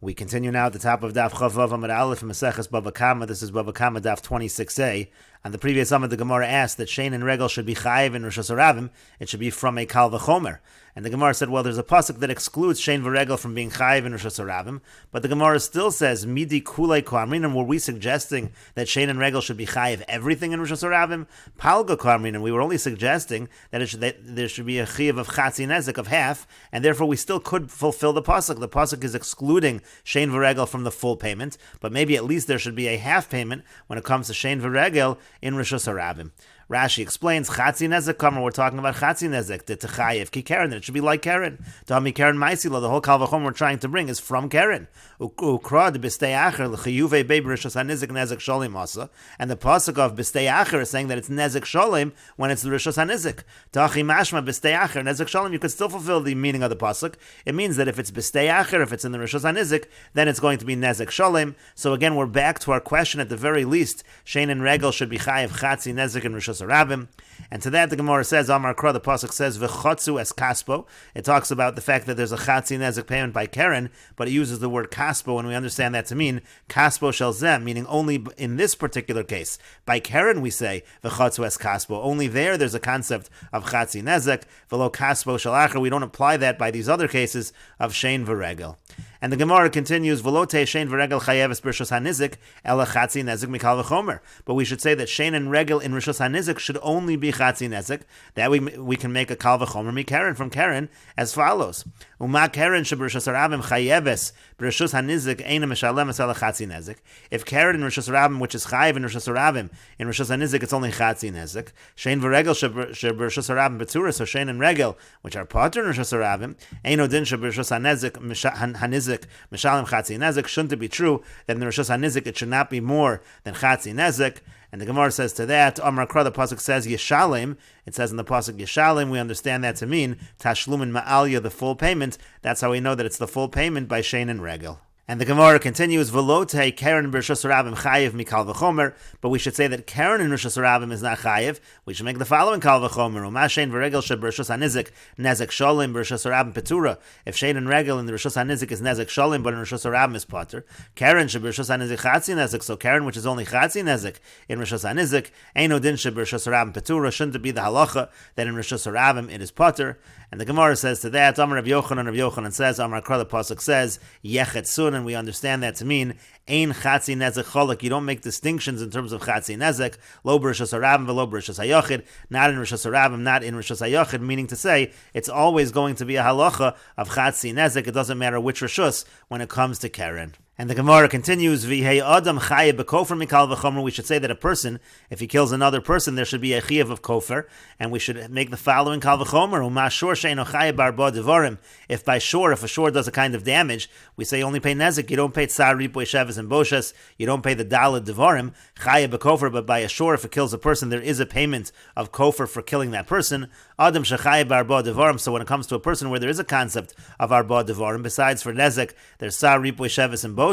We continue now at the top of Daf Chavav Amud Aleph Meseches Bava Kamma. This is Bava Kamma Daf 26a. On the previous Amud, the Gemara asked that Shein and Regel should be chayiv in Rosh Hashanah. It should be from a Kal V'chomer. And the Gemara said, well, there's a pasuk that excludes Shein v'Regel from being chayiv in Rosh Hashanah. But the Gemara still says, Midi Kulei Kohamrinan. Were we suggesting that Shein and Regel should be chayiv everything in Rosh Hashanah? Palga Kohamrinan. We were only suggesting that there should be a chayiv of Chatzi Nezek of half, and therefore we still could fulfill the pasuk. The pasuk is excluding Shein v'Regel from the full payment, but maybe at least there should be a half payment when it comes to Shein v'Regel in Rosh Hashanah. Rashi explains, Chatzi Nezek Kamar, we're talking about Chatzi Nezek, the Techayev, Ki Keren, that it should be like Keren. Dami Keren Maisila, the whole Kal V'chomer we're trying to bring is from Keren. Ukrad B'stei Acher, L'chiyuve Beib Rosh Hashanah Nezek Sholem Asa, and the pasuk of B'stei Acher is saying that it's Nezek Sholem when it's the Rosh Hashanah. Tachi Mashma B'stei Acher, Nezek Sholem, you could still fulfill the meaning of the pasuk. It means that if it's B'stei Acher, if it's in the Rosh Hashanah, then it's going to be Nezek Sholem. So again, we're back to our question, at the very least, Shein and Regel should be Chayev Chatzi Nezek in Rosh Hashanah. And to that the Gemara says, Amar Kra, the pasuk says, V'chotzu es kaspo. It talks about the fact that there's a Chatzi Nezek payment by Keren, but it uses the word kaspo, and we understand that to mean kaspo shel zem, meaning only in this particular case. By Keren we say, V'chotzu es kaspo. Only there's a concept of Chatzi Nezek, v'lo kaspo shel acher. We don't apply that by these other cases of Shein v'Regel. And the Gemara continues, Velote Shein v'Regel chayeves b'Rishos hanizik ela Chatzi Nezek mikal v'chomer. But we should say that Shein and Regel in Rishos hanizik should only be Chatzi Nezek. That we can make a kal v'chomer mikeren from Keren as follows: Uma Keren she'b'Rishos harabim chayeves b'Rishos hanizik eina mishalem ela Chatzi Nezek. If Keren in Rishos harabim, which is chayev in Rishos harabim, in Rishos hanizik it's only Chatzi Nezek. Shein v'Regel she'b'Rishos harabim betzura, so Shein and Regel, which are pater in Rishos harabim, eino din she'b'Rishos hanizik Mishalim Chatzi Nezek. Shouldn't it be true that in the Rishos HaNizik it should not be more than Chatzi Nezek? And the Gemara says to that, Amar Kra, the pasuk says Yeshalim. It says in the pasuk Yeshalim. We understand that to mean Tashlum and Ma'alya, the full payment. That's how we know that it's the full payment by Shein and Regel. And the Gemara continues, Velote Keren b'Rishos harabim chayev mikal v'chomer. But we should say that Keren in Rishos harabim is not chayev. We should make the following kal v'chomer: Uma Shein v'Regel she'b'Rishos hanizik nezek sholem b'Rishos harabim petura. If Shein and Regel in the Rishos hanizik is nezek sholem, but in Rishos harabim is pater. Keren she'b'Rishos hanizik chatzi nezek. So Keren, which is only chatzi nezek in Rishos hanizik, eino din she'b'Rishos harabim petura. Shouldn't it be the halacha that in Rishos harabim it is pater? And the Gemara says to that, Amar Rav Yochanan says, Amar Kra, the pasuk says Yechet Sun, and we understand that to mean Ein Chatzi Nezek Cholak. You don't make distinctions in terms of Chatzi Nezek, lo b'Rishos harabim v'lo b'Rishos hayochid, not in Rishos harabim, not in Rishos hayochid, meaning to say it's always going to be a halacha of Chatzi Nezek. It doesn't matter which Rishos when it comes to Keren. And the Gemara continues, V'hei adam chayev b'kofer mikal v'chomer. We should say that a person, if he kills another person, there should be a chayev of kofer, and we should make the following kal v'chomer: Uma shor she'eino chayev barba devarim. If by shor, if a shor does a kind of damage, we say only pay nezek. You don't pay tsar ripoy sheves and boshes. You don't pay the daled devarim chayev b'kofer. But by a shor, if it kills a person, there is a payment of kofer for killing that person. Adam shechayev barba devarim. So when it comes to a person where there is a concept of arba devarim, besides for nezek, there's tsar ripoy sheves and boshes.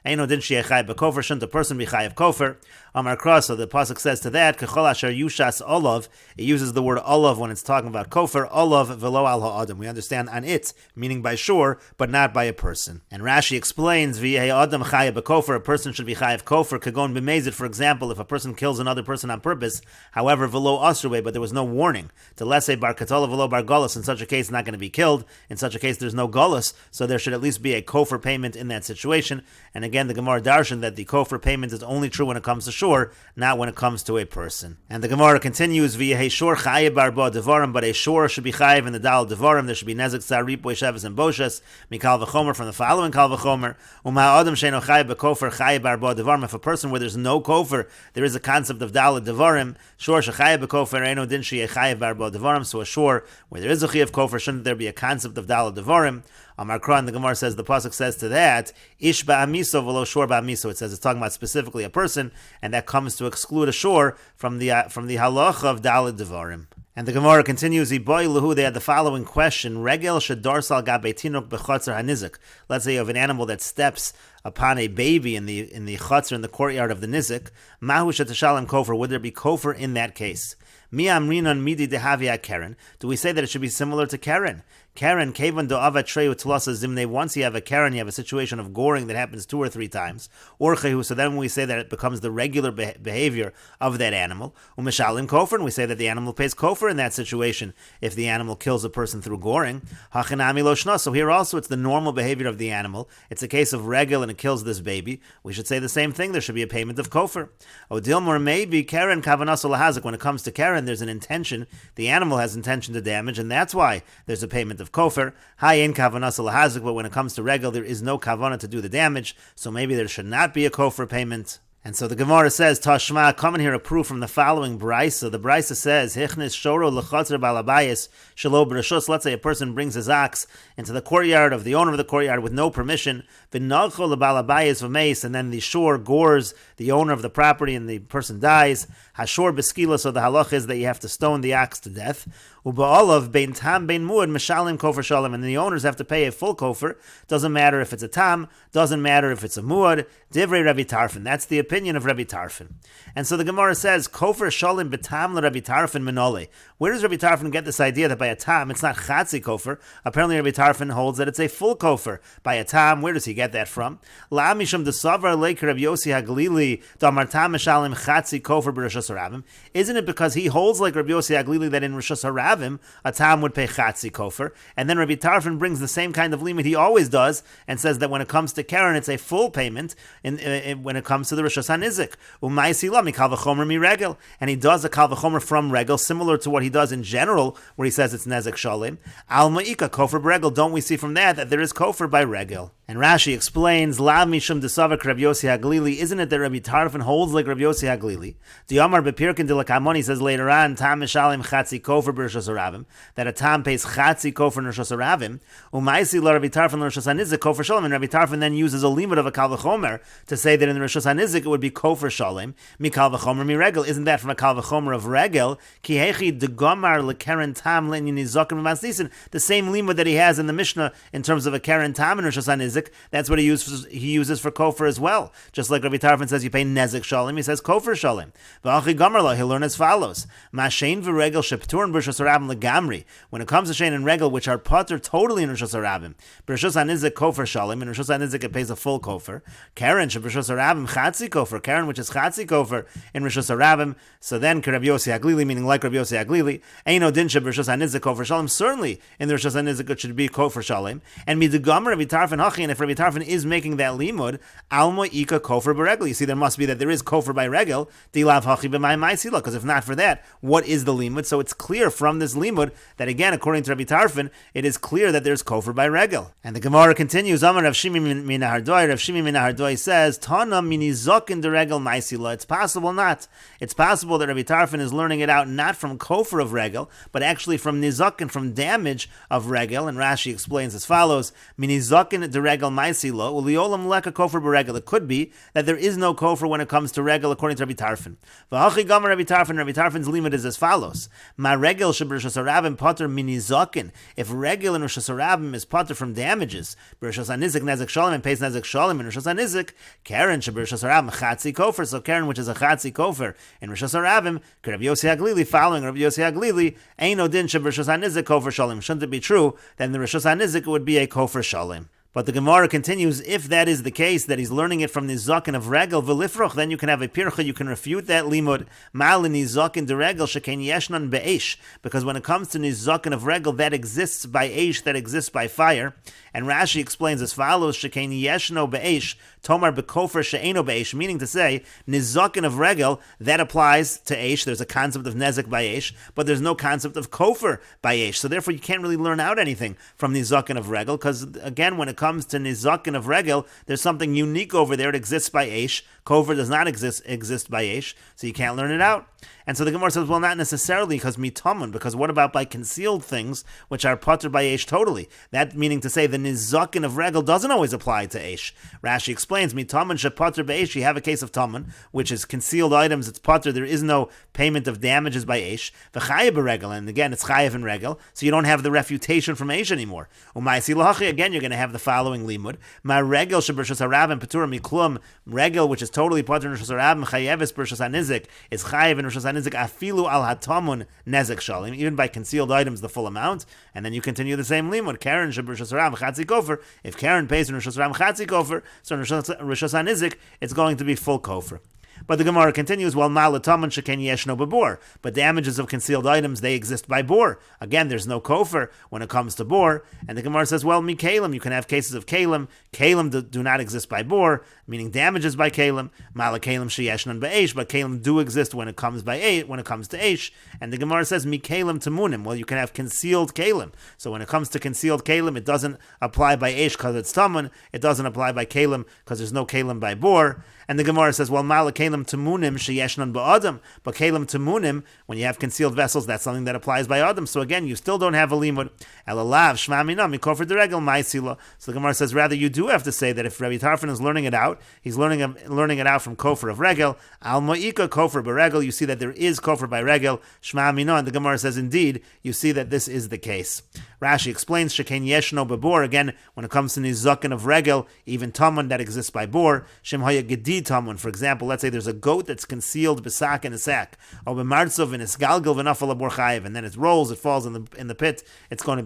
Eino din she'echai b'kofer. Shouldn't a person be chayav kofer? Amar Kra, so the pasuk says to that, Kechol asher yushas olav. It uses the word olav when it's talking about kofer. Olav v'lo al ha'adam. We understand on it, meaning by shore, but not by a person. And Rashi explains, V'yei adam chayav b'kofer. A person should be chayav kofer. Kagon b'mezid, for example, if a person kills another person on purpose, however, v'lo asruwe, but there was no warning. To lese bar katola v'lo bar golus. In such a case, not going to be killed. In such a case, there's no golus, so there should at least be a kofer payment in that situation. And again, the Gemara darshan that the kofer payment is only true when it comes to shore, not when it comes to a person. And the Gemara continues, V'yehei shor chayev barba devarim, but a shor should be chayev in the dal devarim. There should be nezek tsar ripoy sheves and boshes mikal v'chomer from the following kal v'chomer: Uma adam she'eino chayev b'kofer chayev barba devarim. If a person where there's no kofer, there is a concept of dal devarim, shor shechayev b'kofer eino din she'yeh chayev barba devarim. So a shor where there is a chayev kofer, shouldn't there be a concept of dal devarim? Amar Kra, and the Gemara says, the pasuk says to that, Ish ba'amiso v'lo shor ba'amiso. It says it's talking about specifically a person, and that comes to exclude a shor from the halacha of daled devarim. And the Gemara continues, they had the following question: Regel shedarsal gabe tinuk b'chotzer hanizik. Let's say you have an animal that steps upon a baby in the chotzer, in the courtyard of the nizik. Mahu shetashalem kofer. Would there be kofer in that case? Mi amrinon midi dehavia keren. Do we say that it should be similar to keren? Karen, Kavan do ava treu tlasa zimne. Once you have a Karen, you have a situation of goring that happens 2 or 3 times. Or chehu, so then we say that it becomes the regular behavior of that animal. Umeshalim kofer, and we say that the animal pays kofer in that situation if the animal kills a person through goring. Hachanami lo shna. So here also it's the normal behavior of the animal. It's a case of regel and it kills this baby. We should say the same thing. There should be a payment of kofer. Odilmor maybe Karen kavanas lahazik. When it comes to Karen, there's an intention. The animal has intention to damage, and that's why there's a payment of kofer. High in kavanas lahazik, but when it comes to regel, there is no kavana to do the damage, so maybe there should not be a kofer payment. And so the Gemara says, Tashma, come and hear a proof from the following brisa. The brisa says, Hichnis shoro lechatzer balabayis shelo b'reshus. Let's say a person brings his ox into the courtyard of the owner of the courtyard with no permission. V'nalcho lebalabayis v'meis, and then the shore gores the owner of the property and the person dies. Hashor beskila, so the halach is that you have to stone the ox to death. Uba'olav bein tam bein muad meshalim kofer shalom, and the owners have to pay a full kofer. Doesn't matter if it's a tam, doesn't matter if it's a muad. Divrei Rabbi Tarfon. That's the opinion of Rabbi Tarfon. And so the Gemara says, kofer shalom betam le Rabbi Tarfon minole. Where does Rabbi Tarfon get this idea that by a tam it's not chatzi kofer? Apparently Rabbi Tarfon holds that it's a full kofer by a tam. Where does he get that from? La mishum desavar leik Rabbi Yossi Haglili damar tam meshalim chatzi kofer b'reshus harabim. Isn't it because he holds like Rabbi Yossi Haglili that in Reshus Harabim a tam would pay chatzi kofer, and then Rabbi Tarfon brings the same kind of limit he always does and says that when it comes to Karen it's a full payment when it comes to the Reshus HaNizik. U'maisi la mikal v'chomer mi regel, and he does a kal v'chomer from regel, similar to what he does in general, where he says it's nezek shalim. Al ma'ika kofer b'regel. Don't we see from that there is kofer by regel? And Rashi explains, La mishum desavak Rabbi Yossi Haglili. Isn't it that Rabbi Tarfon holds like Rabbi Yossi Haglili? Diamar bepirkin de lakamoni says later on, Tam mishalim chatzi kofer b'reshus harabim, that a tam pays chatzi kofer in reshus harabim. Umaisi la Rabbi Tarfon l'reshus hanizik kofer shalom. And Rabbi Tarfon then uses a limit of a kal v'chomer to say that in the reshus hanizik it would be kofer shalom mi kal v'chomer mi regel. Isn't that from a kal v'chomer of regel? Ki hechi de gomar lekeren tam le'nyin nizakim v'masnisin. The same limit that he has in the Mishnah in terms of a keren tam in reshus hanizik. That's what he uses for kofer as well. Just like Rabbi Tarfon says you pay nezek shalim, he says kofer shalim. V'achi gomer he'll learn as follows: Mashein v'regel shepturin b'reshus harabim legamri. When it comes to shein and regel, which are pater totally in reshus harabim, b'reshus hanizik kofer shalim, in reshus hanizik it pays a full kofer. Karen sheb'reshus harabim chatzi kofer, Karen which is chatzi kofer in reshus harabim. So then Rabbi Yossi Haglili, meaning like Rabbi Yossi Haglili, eino din sheb'reshus hanizik kofer shalim. Certainly in the reshus hanizik it should be kofer shalim. And midigamer Rabbi Tarfon hachi, and if Rabbi Tarfon is making that limud, alma ika kofer b'regel. You see, there must be that there is kofer by regel. Dilav hachi b'may ma'isila. Because if not for that, what is the limud? So it's clear from this limud that again, according to Rabbi Tarfon, it is clear that there's kofer by regel. And the Gemara continues. Amar Rav Shimi min Hardoi. Rav Shimi min Hardoi says, Tana mini zokin de regel ma'isila. It's possible not. It's possible that Rabbi Tarfon is learning it out not from kofer of regel, but actually from nizokin, from damage of regel. And Rashi explains as follows: Mini zokin de regel ma'isila uliolam leka kofer b'regel. It could be that there is no kofer when it comes to regel, according to Rabbi Tarfon. V'achi gamer Rabbi Tarfon. Rabbi Tarfon's limit is as follows: Ma regel shebreshus harabim pater mini zokin. If regel in reshus harabim is pater from damages, b'reshus hanizik nezek shalim, and pays nezek shalim in reshus hanizik, Karen shebreshus harabim chatzi kofer. So Karen, which is a chatzi kofer in reshus harabim, Rabbi Yossi Haglili, following Rabbi Yossi Haglili, eino din shebreshus hanizik kofer shalim. Shouldn't it be true that in the reshus hanizik it would be a kofer shalim? But the Gemara continues, if that is the case, that he's learning it from the Zakin of Regel, v'lifroch, then you can have a pircha, you can refute that limud, mal in Nizakin de Regel, shekain yeshnan be'esh, because when it comes to Nizakin of Regel, that exists by esh, that exists by fire. And Rashi explains as follows, shekain yeshno be'esh, tomar bekofer she'eno be'esh, meaning to say, Nizakin of Regel, that applies to esh. There's a concept of nezek by esh, but there's no concept of kofer by esh. So therefore you can't really learn out anything from Nizakin of Regel, because again, when it comes to nizakin of regel, there's something unique over there. It exists by Eish. Kofer does not exist by Eish, so you can't learn it out. And so the Gemara says, well, not necessarily because mitamun, because what about by concealed things which are pater by Eish totally? That meaning to say the nizakin of regel doesn't always apply to Eish. Rashi explains, mitamun shepater by Eish, you have a case of tamun, which is concealed items, it's pater, there is no payment of damages by Eish. V'chayev b'regel, and again, it's chayev in regel, so you don't have the refutation from Eish anymore. U'ma'isi lahachi, again, you're going to have the following limud. Ma regel shebreshus harabim patur miklum, regel, which is totally pater in reshus harabim, chayeves b'reshus hanizik, is chayev in reshus hanizik afilu al hatamun nezek shalim, even by concealed items, the full amount, and then you continue the same limud. Karen shebrishas haram chatzi kofer. If Karen pays in rishas haram chatzi kofer, so in rishas hanizik it's going to be full kofer. But the Gemara continues, well, malataman sheken yeshno bebor. But damages of concealed items, they exist by bor. Again, there's no kofer when it comes to bor. And the Gemara says, well, mikalim, you can have cases of kalim. Kalim do not exist by bor, meaning damages by kalim. Malakalim sheyeshnon be'esh, but kalim do exist when it comes by when it comes to esh. And the Gemara says, mikalim tamunim. Well, you can have concealed kalim. So when it comes to concealed kalim, it doesn't apply by esh because it's tamun. It doesn't apply by kalim because there's no kalim by bor. And the Gemara says, well, malakalim tamunim sheyeshnon ba'adam, but kalim tamunim, when you have concealed vessels, that's something that applies by adam. So again, you still don't have a limud. Elalav shma mina mikofer deregel ma'isila. So the Gemara says, rather, you do have to say that if Rabbi Tarfon is learning it out, he's learning it out from kofer of regel. Al ma'ika kofer beregel. You see that there is kofer by regel. Shma mina. And the Gemara says, indeed, you see that this is the case. Rashi explains, sheken yeshno bebor. Again, when it comes to nizakin of regel, even tamun that exists by bor. Shem haya gedi tamun. For example, let's say there's a goat that's concealed besak in a sack, or b'martzov in a sgalgal v'nafal abor chayiv, and then it rolls, it falls in the pit. It's going to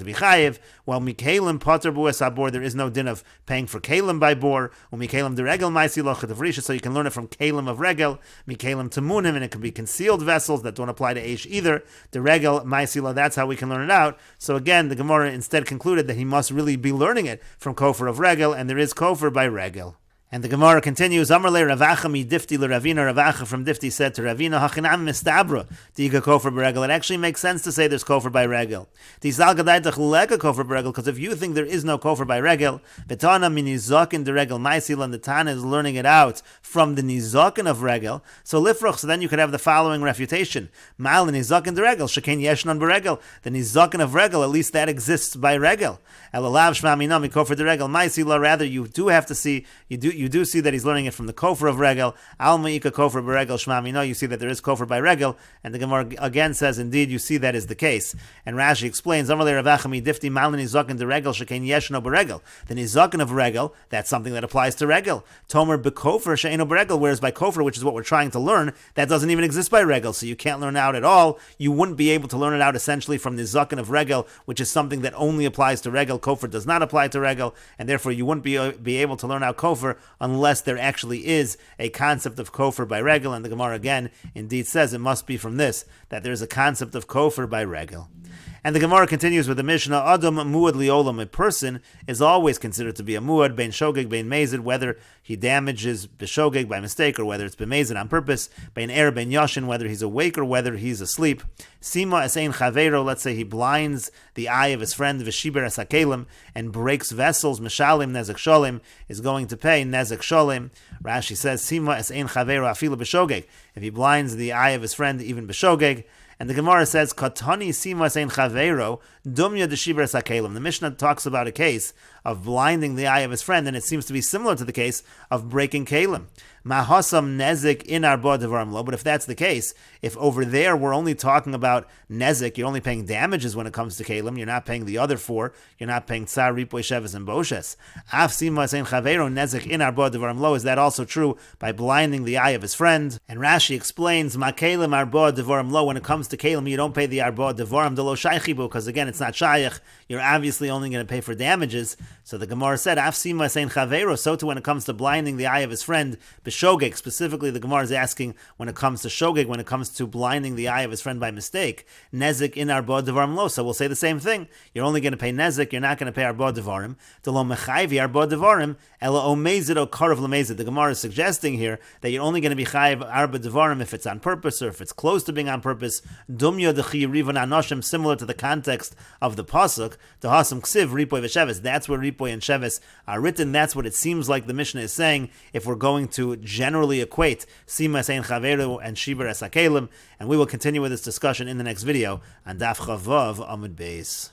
be chayiv. While mikalim pater bues abor, there is no din of paying for kalim by bor. Mikalim deregel ma'isi lochet of risha, so you can learn it from kalim of regel. Mikalim tamunim, and it can be concealed vessels that don't apply to eish either. Deregel ma'isi, that's how we can learn it out. So again, the Gemara instead concluded that he must really be learning it from kofer of regel, and there is kofer by regel. And the Gemara continues, Amarle Ravacha mi Difti le Ravina. Ravacha from Difti said to Ravina, Hachinam mistabra diga kofer beregel. It actually makes sense to say there's kofer by regel. Tisal gadaitach lega kofer beregel, because if you think there is no kofer by regel, betana min nizakin de regel maisil, and the Tana is learning it out from the nizakin of regel. So lifroch, so then you could have the following refutation: Mal nizakin de regel sheken yeshnon beregel. The nizakin of regel, at least that exists by regel. Elalav shma minami kofer de regel maisil. Rather, you do have to see you do see that he's learning it from the kofer of regel. Al ma'ika kofer beregel shmami. No, you see that there is kofer by regel, and the Gemara again says, indeed, you see that is the case. And Rashi explains, Amalei Ravachami Difti Malin Nizakin de regel shekain yeshno beregel. The nizakin of regel, that's something that applies to regel. Tomer bekofer she'eno beregel. Whereas by kofer, which is what we're trying to learn, that doesn't even exist by regel, so you can't learn it out at all. You wouldn't be able to learn it out essentially from nizakin of regel, which is something that only applies to regel. Kofer does not apply to regel, and therefore you wouldn't be able to learn out kofer unless there actually is a concept of kofer by regel. And the Gemara again indeed says it must be from this, that there is a concept of kofer by regel. And the Gemara continues with the Mishnah, Adam muad liolam, a person is always considered to be a muad, bein shogeg, bein mezid, whether he damages b'shogeg by mistake or whether it's b'mezid on purpose, bein er, bein yashin, whether he's awake or whether he's asleep. Sima esein chaveiro, let's say he blinds the eye of his friend, v'shiber esakelim, and breaks vessels, mishalim nezek sholim, is going to pay nezek sholim. Rashi says, Sima esein chaveiro afilu b'shogeg, if he blinds the eye of his friend, even b'shogeg. And the Gemara says, Katani simas ein chaveiro, dumya deshiber sakelim. The Mishnah talks about a case of blinding the eye of his friend, and it seems to be similar to the case of breaking kalim. Mahasam nezik in arba devarim lo. But if that's the case, if over there we're only talking about nezik, you're only paying damages when it comes to kalim, you're not paying the other four, you're not paying tsar, ripoy, sheves, and boshes. Af simas ein chaveiro nezik in arba devarim lo. Is that also true by blinding the eye of his friend? And Rashi explains, ma kalim arba devarim lo. When it comes to kalim, you don't pay the arba devarim de lo shaychibu, because again, it's not shayach. You're obviously only going to pay for damages. So the Gemara said, Af simas ein chaveiro. So too when it comes to blinding the eye of his friend, shogeg, specifically the Gemara is asking when it comes to shogeg, when it comes to blinding the eye of his friend by mistake, nezik in arba devarim lo. So we'll say the same thing. You're only going to pay nezik, you're not going to pay arba devarim. Delo mechayvi arba devarim, ela omezid o karav lemezid. The Gemara is suggesting here that you're only going to be chayiv arba devarim if it's on purpose or if it's close to being on purpose. Dumya dechi rivan anoshim, similar to the context of the pasuk, the hasam ksiv ripoy v'sheves. That's where ripoy and sheves are written. That's what it seems like the Mishnah is saying if we're going to generally equate Sima Sein Chaveru and Shiber Esakelim, and we will continue with this discussion in the next video on Daf Chavav Amud Beis.